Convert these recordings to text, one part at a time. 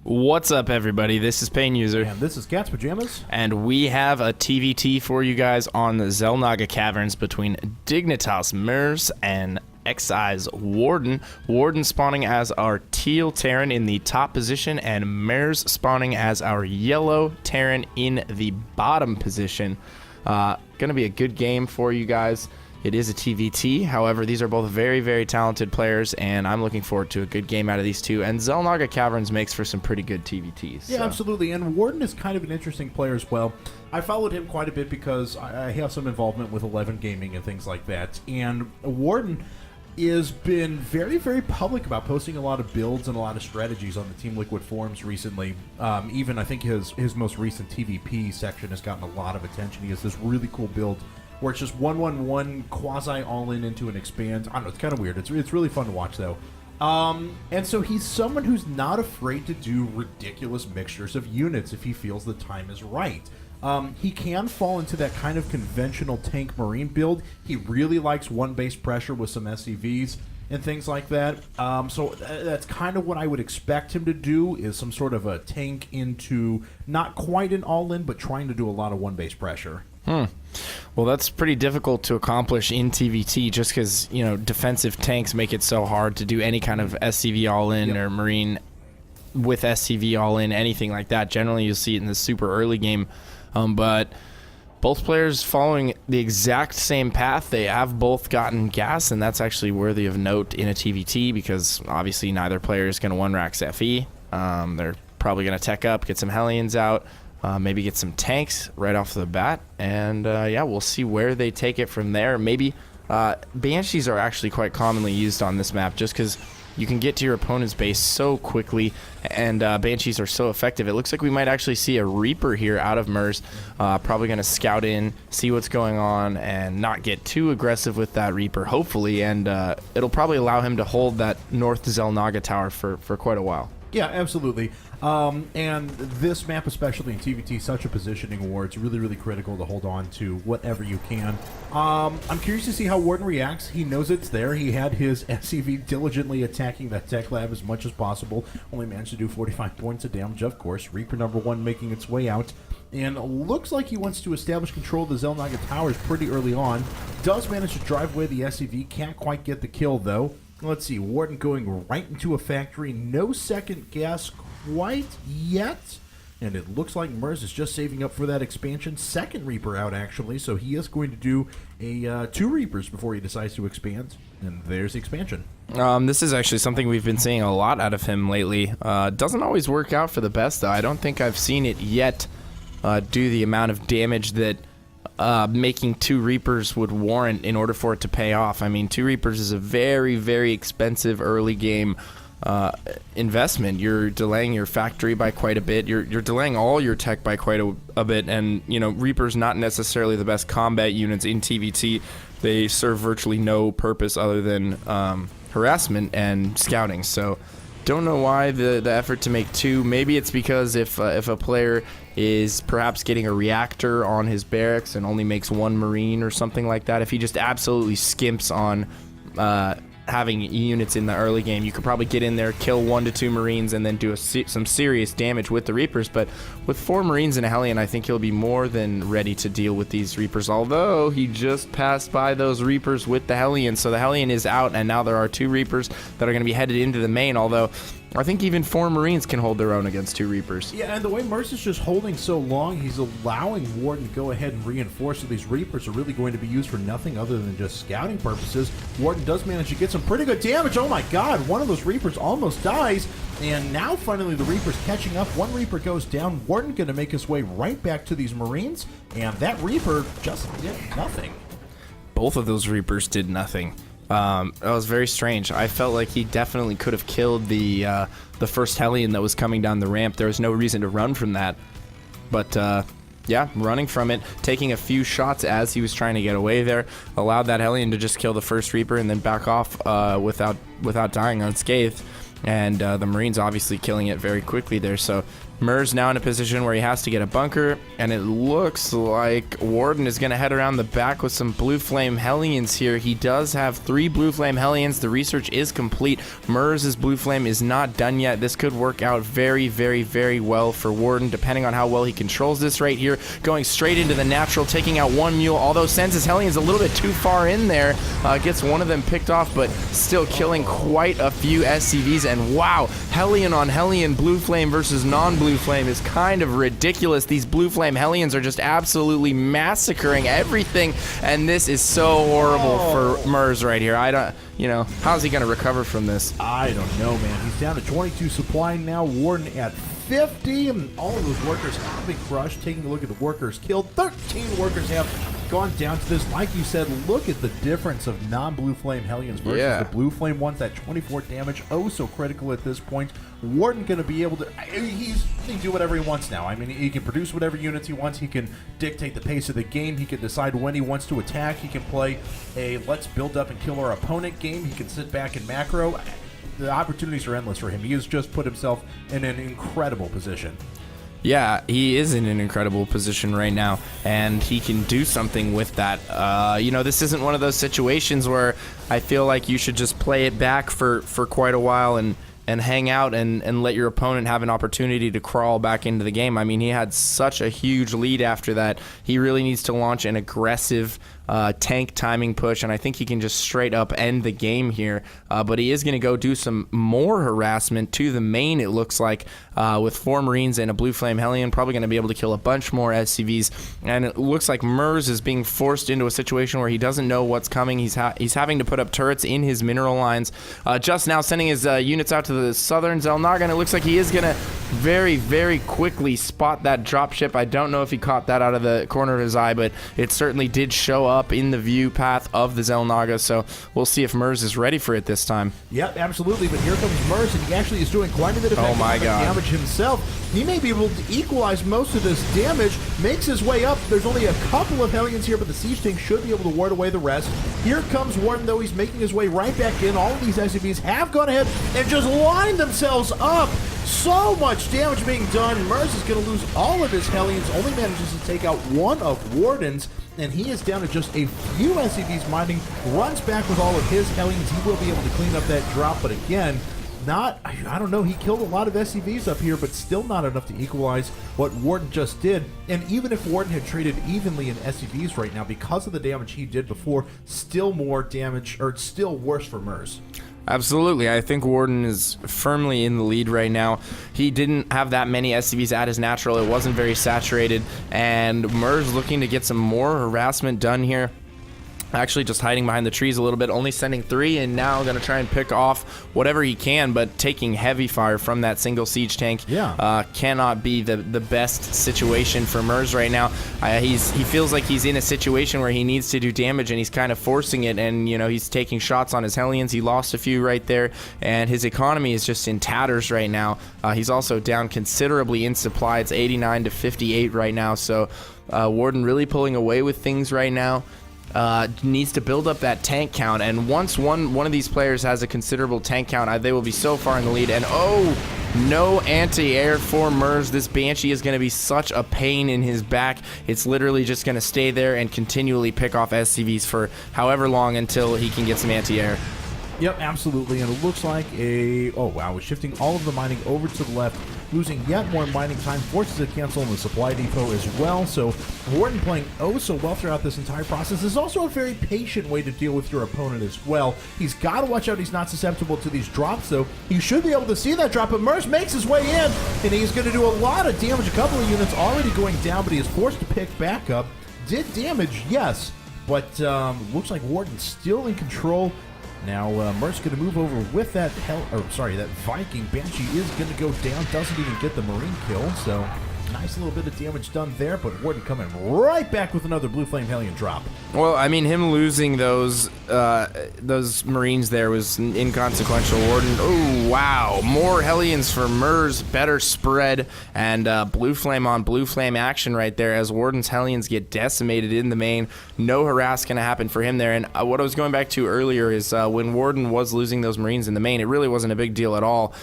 What's up, everybody? This is Pain User. And this is Cat's Pajamas. And we have a TVT for you guys on the Xel'Naga Caverns between dignitasMerz and xiWarden. Warden spawning as our teal Terran in the top position, and Merz spawning as our yellow Terran in the bottom position. Gonna be a good game for you guys. It is a TVT. However, these are both very, very talented players, and I'm looking forward to a good game out of these two. And Xel'Naga Caverns makes for some pretty good TVTs. Yeah, absolutely. And Warden is kind of an interesting player as well. I followed him quite a bit because I have some involvement with 11 Gaming and things like that. And Warden has been very, very public about posting a lot of builds and a lot of strategies on the Team Liquid forums recently. Even I think his most recent TVP section has gotten a lot of attention. He has this really cool build where it's just 1-1-1 quasi all-in into an expand. I don't know, it's kind of weird. It's really fun to watch, though. And so he's someone who's not afraid to do ridiculous mixtures of units if he feels the time is right. He can fall into that kind of conventional tank marine build. He really likes one base pressure with some SCVs and things like that. So that's kind of what I would expect him to do, is some sort of a tank into not quite an all-in, but trying to do a lot of one base pressure. Well, that's pretty difficult to accomplish in TVT just because, you know, defensive tanks make it so hard to do any kind of SCV all-in or marine with SCV all-in, anything like that. Generally, you'll see it in the super early game. But both players following the exact same path. They have both gotten gas, and that's actually worthy of note in a TVT because obviously neither player is going to one-rack FE. They're probably going to tech up, get some Hellions out, maybe get some tanks right off the bat, and yeah, we'll see where they take it from there. Maybe Banshees are actually quite commonly used on this map just because you can get to your opponent's base so quickly, and Banshees are so effective. It looks like we might actually see a Reaper here out of Merz. Probably going to scout in, see what's going on, and not get too aggressive with that Reaper, hopefully, and it'll probably allow him to hold that North Xel'Naga tower for quite a while. Yeah, absolutely. And this map, especially in TVT, such a positioning war. It's really, really critical to hold on to whatever you can. I'm curious to see how Warden reacts. He knows it's there. He had his SCV diligently attacking that tech lab as much as possible. Only managed to do 45 points of damage, of course. Reaper number 1 making its way out. And looks like he wants to establish control of the Xel'Naga towers pretty early on. Does manage to drive away the SCV. Can't quite get the kill, though. Let's see, Warden going right into a factory. No second gas quite yet. And it looks like Merz is just saving up for that expansion. Second Reaper out, actually. So he is going to do a 2 Reapers before he decides to expand. And there's the expansion. This is actually something we've been seeing a lot out of him lately. Doesn't always work out for the best, though. I don't think I've seen it yet do the amount of damage that making 2 Reapers would warrant in order for it to pay off. I mean, 2 Reapers is a very, very expensive early game investment. You're delaying your factory by quite a bit. You're delaying all your tech by quite a bit. And, you know, Reapers not necessarily the best combat units in TVT. They serve virtually no purpose other than harassment and scouting. So don't know why the effort to make 2. Maybe it's because if a player is perhaps getting a reactor on his barracks and only makes 1 marine or something like that. If he just absolutely skimps on having units in the early game, you could probably get in there, kill 1 to 2 marines, and then do some serious damage with the Reapers. But with 4 marines and a Hellion, I think he'll be more than ready to deal with these Reapers, although he just passed by those Reapers with the Hellion. So the Hellion is out, and now there are 2 Reapers that are going to be headed into the main, although I think even 4 Marines can hold their own against 2 Reapers. Yeah, and the way Merz is just holding so long, he's allowing Warden to go ahead and reinforce that these Reapers are really going to be used for nothing other than just scouting purposes. Warden does manage to get some pretty good damage. Oh my god, one of those Reapers almost dies. And now finally the Reaper's catching up. 1 Reaper goes down. Warden going to make his way right back to these Marines. And that Reaper just did nothing. Both of those Reapers did nothing. That was very strange. I felt like he definitely could have killed the first Hellion that was coming down the ramp. There was no reason to run from that. But yeah, running from it, taking a few shots as he was trying to get away there, allowed that Hellion to just kill the first Reaper and then back off without dying unscathed. And the Marines obviously killing it very quickly there. So Merz now in a position where he has to get a bunker, and it looks like Warden is going to head around the back with some Blue Flame Hellions here. He does have 3 Blue Flame Hellions. The research is complete. Merz's Blue Flame is not done yet. This could work out very, very, very well for Warden, depending on how well he controls this right here. Going straight into the natural, taking out 1 mule, although sends his Hellions a little bit too far in there. Gets one of them picked off, but still killing quite a few SCVs. And wow, Hellion on Hellion, Blue Flame versus non-Blue Flame is kind of ridiculous. These Blue Flame Hellions are just absolutely massacring everything, and this is so horrible for Merz right here. I don't, you know, how's he going to recover from this? I don't know, man. He's down to 22 supply now. Warden at 50, and all of those workers have been crushed. Taking a look at the workers killed, 13 workers have gone down to this. Like you said, look at the difference of non-Blue Flame Hellions versus the Blue Flame ones. That 24 damage, oh so critical at this point. Warden going to be able to, he can do whatever he wants now. I mean, he can produce whatever units he wants. He can dictate the pace of the game. He can decide when he wants to attack. He can play a let's build up and kill our opponent game. He can sit back and macro. The opportunities are endless for him. He has just put himself in an incredible position. Yeah, he is in an incredible position right now, and he can do something with that. You know, this isn't one of those situations where I feel like you should just play it back for quite a while and hang out and let your opponent have an opportunity to crawl back into the game. I mean, he had such a huge lead after that. He really needs to launch an aggressive tank timing push, and I think he can just straight up end the game here. But he is going to go do some more harassment to the main, it looks like, with 4 Marines and a Blue Flame Hellion. Probably going to be able to kill a bunch more SCVs, and it looks like Merz is being forced into a situation where he doesn't know what's coming. He's having to put up turrets in his mineral lines. Just now sending his units out to the southern Xel'Naga, and it looks like he is going to very, very quickly spot that dropship. I don't know if he caught that out of the corner of his eye, but it certainly did show up in the view path of the Xel'Naga, so we'll see if Merz is ready for it this time. Yep, absolutely, but here comes Merz, and he actually is doing quite a bit of damage himself. He may be able to equalize most of this damage, makes his way up. There's only a couple of Hellions here, but the Siege Tank should be able to ward away the rest. Here comes Warden, though. He's making his way right back in. All of these SCVs have gone ahead and just lined themselves up. So much damage being done. Merz is going to lose all of his Hellions, only manages to take out 1 of Warden's, and he is down to just a few SCVs mining, runs back with all of his Hellions. He will be able to clean up that drop, but again, I don't know, he killed a lot of SCVs up here, but still not enough to equalize what Warden just did. And even if Warden had traded evenly in SCVs right now, because of the damage he did before, still more damage, or it's still worse for Merz. Absolutely. I think Warden is firmly in the lead right now. He didn't have that many SCVs at his natural. It wasn't very saturated, and Merz looking to get some more harassment done here. Actually just hiding behind the trees a little bit, only sending 3, and now going to try and pick off whatever he can, but taking heavy fire from that single siege tank cannot be the best situation for Merz right now. He feels like he's in a situation where he needs to do damage, and he's kind of forcing it, and you know, he's taking shots on his Hellions. He lost a few right there, and his economy is just in tatters right now. He's also down considerably in supply. It's 89 to 58 right now, so Warden really pulling away with things right now. Needs to build up that tank count, and once one of these players has a considerable tank count, they will be so far in the lead. And oh, no anti-air for Merz. This Banshee is going to be such a pain in his back. It's literally just going to stay there and continually pick off SCVs for however long until he can get some anti-air. Yep, absolutely, and it looks like oh wow, it's shifting all of the mining over to the left, losing yet more mining time, forces a cancel in the supply depot as well. So Warden playing oh so well throughout this entire process. This is also a very patient way to deal with your opponent as well. He's got to watch out he's not susceptible to these drops, though. He should be able to see that drop, but Merz makes his way in, and he's going to do a lot of damage. A couple of units already going down, but he is forced to pick back up. Did damage, yes, but looks like Warden's still in control. Now, Merz going to move over with that Viking. Banshee is going to go down, doesn't even get the Marine kill, so Nice little bit of damage done there, but Warden coming right back with another Blue Flame Hellion drop. Well, I mean, him losing those Marines there was inconsequential. Warden, oh, wow. More Hellions for Merz, better spread, and Blue Flame on Blue Flame action right there as Warden's Hellions get decimated in the main. No harass going to happen for him there. And what I was going back to earlier is when Warden was losing those Marines in the main, it really wasn't a big deal at all.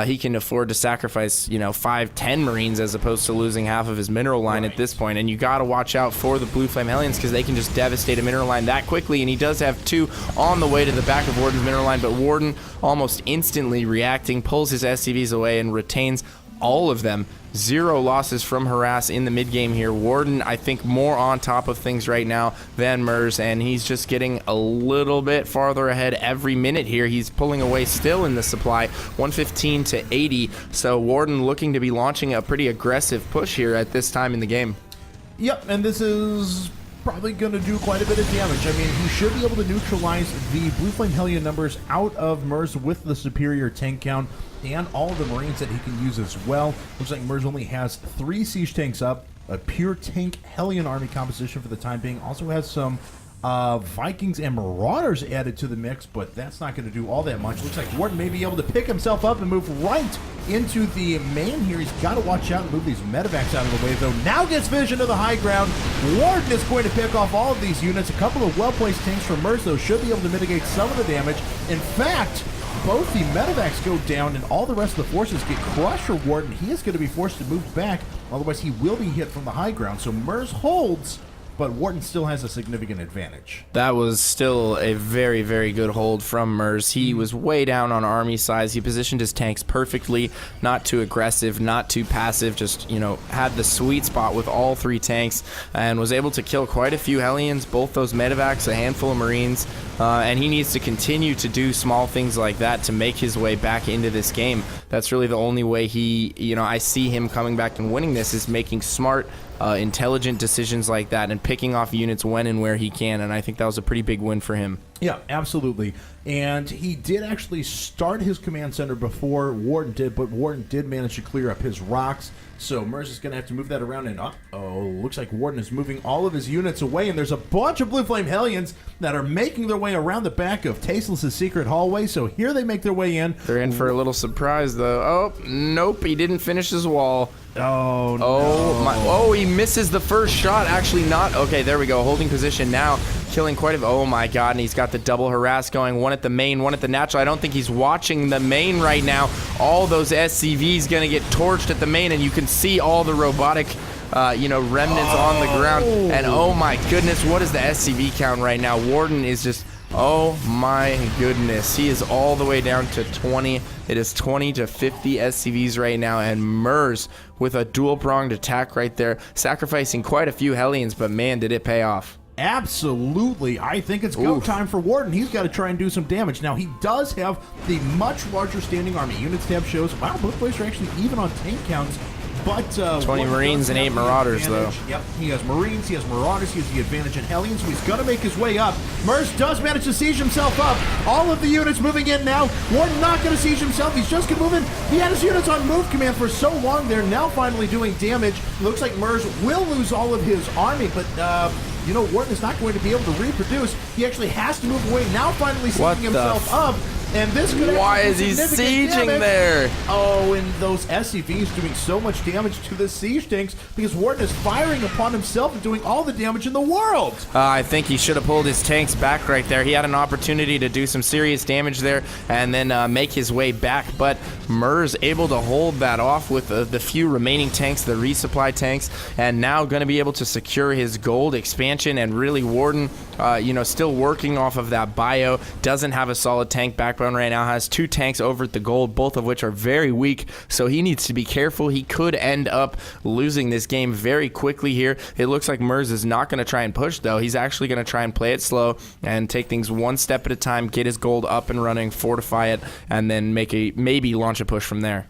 He can afford to sacrifice, 5-10 Marines as opposed to losing half of his mineral line at this point. And you got to watch out for the Blue Flame Hellions because they can just devastate a mineral line that quickly, and he does have 2 on the way to the back of Warden's mineral line, but Warden almost instantly reacting, pulls his SCVs away and retains all of them. 0 losses from harass in the mid game here. Warden, I think, more on top of things right now than Merz, and he's just getting a little bit farther ahead every minute here. He's pulling away still in the supply, 115 to 80. So Warden looking to be launching a pretty aggressive push here at this time in the game. Yep, and this is probably going to do quite a bit of damage. I mean, he should be able to neutralize the Blue Flame Hellion numbers out of Merz with the superior tank count and all of the Marines that he can use as well. Looks like Merz only has 3 siege tanks up, a pure tank Hellion army composition for the time being. Also has some Vikings and Marauders added to the mix, but that's not going to do all that much. Looks like Warden may be able to pick himself up and move right into the main here. He's got to watch out and move these medevacs out of the way, though. Now gets vision of the high ground. Warden is going to pick off all of these units. A couple of well-placed tanks from Merz, though, should be able to mitigate some of the damage. In fact, both the medevacs go down and all the rest of the forces get crushed for Warden. He is going to be forced to move back, otherwise he will be hit from the high ground. So Merz holds, but Warden still has a significant advantage. That was still a very, very good hold from Merz. He was way down on army size. He positioned his tanks perfectly, not too aggressive, not too passive, just, had the sweet spot with all 3 tanks and was able to kill quite a few Hellions, both those medevacs, a handful of Marines, and he needs to continue to do small things like that to make his way back into this game. That's really the only way I see him coming back and winning this is making smart, intelligent decisions like that and picking off units when and where he can, and I think that was a pretty big win for him. Yeah, absolutely. And he did actually start his command center before Warden did, but Warden did manage to clear up his rocks. So Merz is going to have to move that around, and looks like Warden is moving all of his units away, and there's a bunch of Blue Flame Hellions that are making their way around the back of Tasteless's secret hallway. So here they make their way in. They're in for a little surprise, though. Oh, nope, he didn't finish his wall. Oh, no. Oh, he misses the first shot. Actually not. Okay, there we go. Holding position now. Killing quite a... Oh, my God. And he's got the double harass going. One at the main, one at the natural. I don't think he's watching the main right now. All those SCVs going to get torched at the main, and you can see all the robotic... remnants on the ground. And oh my goodness, what is the SCV count right now? Warden is just, oh my goodness. He is all the way down to 20. It is 20 to 50 SCVs right now, and Merz with a dual-pronged attack right there, sacrificing quite a few Hellions, but man, did it pay off. Absolutely. I think it's go time for Warden. He's got to try and do some damage. Now, he does have the much larger standing army. Units tab shows, wow, both players are actually even on tank counts. But 20 Marines and 8 Marauders, though. Yep, he has Marines, he has Marauders, he has the advantage in Hellions, so he's going to make his way up. Merz does manage to siege himself up. All of the units moving in now. Warden not going to siege himself. He's just going to move in. He had his units on move command for so long. They're now finally doing damage. Looks like Merz will lose all of his army, but... Warden is not going to be able to reproduce. He actually has to move away. Now finally sieging himself up. And this could Why is he sieging there? Oh, and those SCVs doing so much damage to the siege tanks because Warden is firing upon himself and doing all the damage in the world. I think he should have pulled his tanks back right there. He had an opportunity to do some serious damage there and then make his way back, but Merz able to hold that off with the few remaining tanks, the resupply tanks, and now going to be able to secure his gold expansion. And really Warden, still working off of that bio, doesn't have a solid tank backbone right now, has 2 tanks over at the gold, both of which are very weak, so he needs to be careful. He could end up losing this game very quickly here. It looks like Merz is not going to try and push, though. He's actually going to try and play it slow and take things one step at a time, get his gold up and running, fortify it, and then maybe launch a push from there.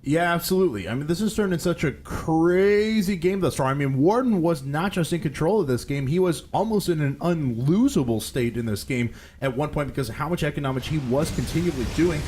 Yeah, absolutely. I mean, this has turned in such a crazy game thus far. I mean, Warden was not just in control of this game. He was almost in an unlosable state in this game at one point because of how much economic he was continually doing.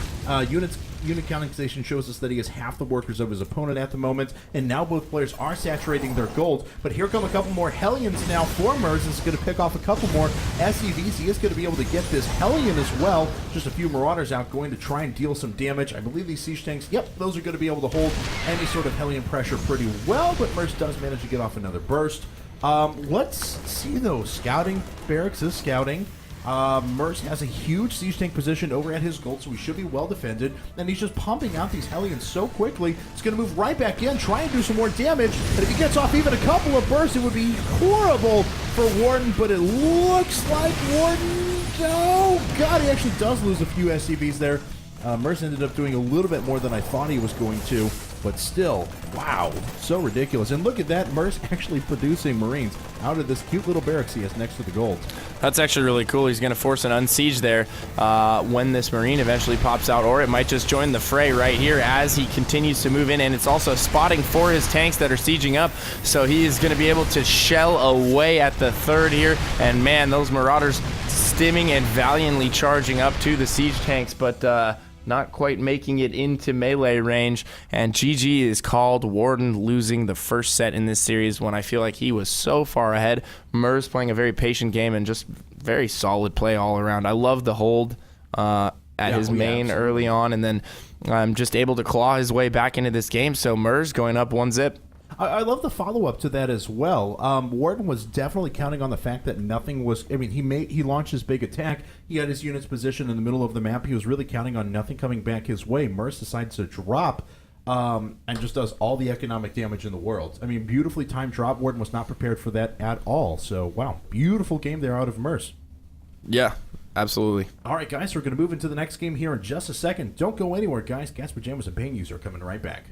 Units unit counting station shows us that he has half the workers of his opponent at the moment, and now both players are saturating their gold. But here come a couple more Hellions now for Merz. This is going to pick off a couple more SCVs. He is going to be able to get this Hellion as well. Just a few Marauders out going to try and deal some damage. I believe these siege tanks, yep, those are going to be able to hold any sort of Hellion pressure pretty well, but Merz does manage to get off another burst. Let's see though. Scouting. Barracks is scouting. Merz has a huge siege tank position over at his gold, so he should be well defended. And he's just pumping out these Hellions so quickly. It's going to move right back in, try and do some more damage. And if he gets off even a couple of bursts, it would be horrible for Warden. But it looks like Warden. Oh, God, he actually does lose a few SCVs there. Merz ended up doing a little bit more than I thought he was going to. But still, wow, so ridiculous. And look at that, Merz actually producing Marines out of this cute little barracks he has next to the gold. That's actually really cool. He's going to force an unsiege there when this Marine eventually pops out, or it might just join the fray right here as he continues to move in, and it's also spotting for his tanks that are sieging up, so he is going to be able to shell away at the third here, and man, those Marauders stimming and valiantly charging up to the siege tanks, but not quite making it into melee range, and GG is called. Warden losing the first set in this series when I feel like he was so far ahead. Merz playing a very patient game and just very solid play all around. I love the hold at his main early on, and then just able to claw his way back into this game. So Merz going up 1-0. I love the follow-up to that as well. Warden was definitely counting on the fact that nothing was... I mean, he launched his big attack. He had his units positioned in the middle of the map. He was really counting on nothing coming back his way. Merz decides to drop and just does all the economic damage in the world. I mean, beautifully timed drop. Warden was not prepared for that at all. So, wow, beautiful game there out of Merz. Yeah, absolutely. All right, guys, we're going to move into the next game here in just a second. Don't go anywhere, guys. Gas Pajamas and Pain User are coming right back.